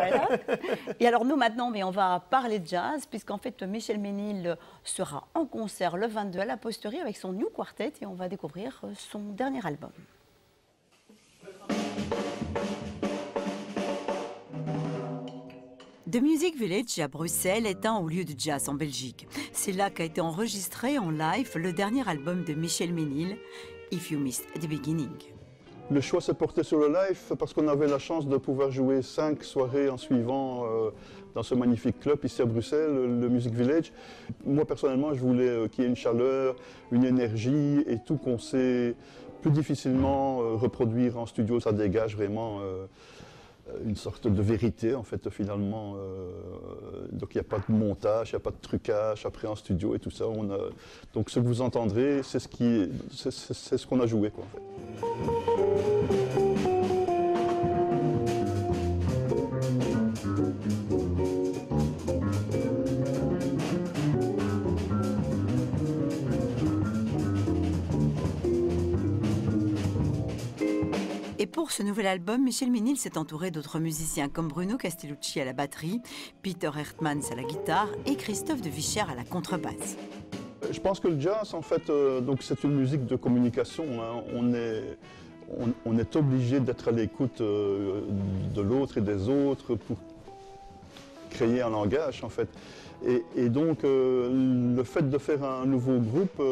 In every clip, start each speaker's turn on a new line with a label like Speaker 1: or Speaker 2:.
Speaker 1: Voilà. Et alors nous maintenant, mais on va parler de jazz, puisqu'en fait Michel Ménil sera en concert le 22 à la Posterie avec son New Quartet et on va découvrir son dernier album. The Music Village à Bruxelles est un haut lieu de jazz en Belgique. C'est là qu'a été enregistré en live le dernier album de Michel Ménil, If You Missed the Beginning.
Speaker 2: Le choix s'est porté sur le live parce qu'on avait la chance de pouvoir jouer 5 soirées en suivant dans ce magnifique club ici à Bruxelles, le Music Village. Moi personnellement, je voulais qu'il y ait une chaleur, une énergie et tout qu'on sait plus difficilement reproduire en studio. Ça dégage vraiment une sorte de vérité en fait finalement. Donc il n'y a pas de montage, il n'y a pas de trucage après en studio et tout ça. Donc ce que vous entendrez, c'est ce qu'on a joué quoi, en fait.
Speaker 1: Et pour ce nouvel album, Michel Ménil s'est entouré d'autres musiciens comme Bruno Castellucci à la batterie, Peter Hertmans à la guitare et Christophe de Vicher à la contrebasse.
Speaker 2: Je pense que le jazz, en fait, donc c'est une musique de communication. Hein. On est obligé d'être à l'écoute de l'autre et des autres pour créer un langage, en fait. Et donc, le fait de faire un nouveau groupe,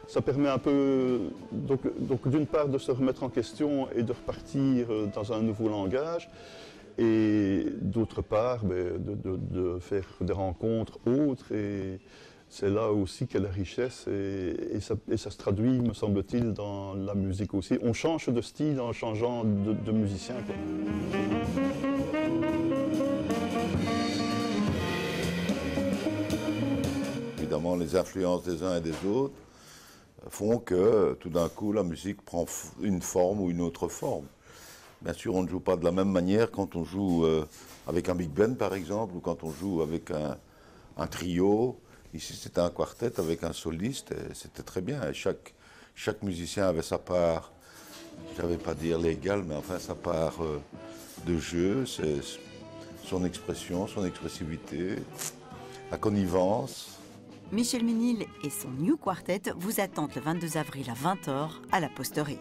Speaker 2: ça permet un peu, donc d'une part, de se remettre en question et de repartir dans un nouveau langage, et d'autre part, de faire des rencontres autres. Et c'est là aussi qu'est la richesse, et ça se traduit, me semble-t-il, dans la musique aussi. On change de style en changeant de musicien, quoi.
Speaker 3: Évidemment, les influences des uns et des autres font que tout d'un coup la musique prend une forme ou une autre forme. Bien sûr, on ne joue pas de la même manière quand on joue avec un big band par exemple, ou quand on joue avec un trio. Ici c'était un quartet avec un soliste et c'était très bien. Et chaque musicien avait sa part, je ne vais pas dire légale, mais enfin sa part de jeu, son expression, son expressivité, la connivence.
Speaker 1: Michel Ménil et son New Quartet vous attendent le 22 avril à 20 h à la Posterie.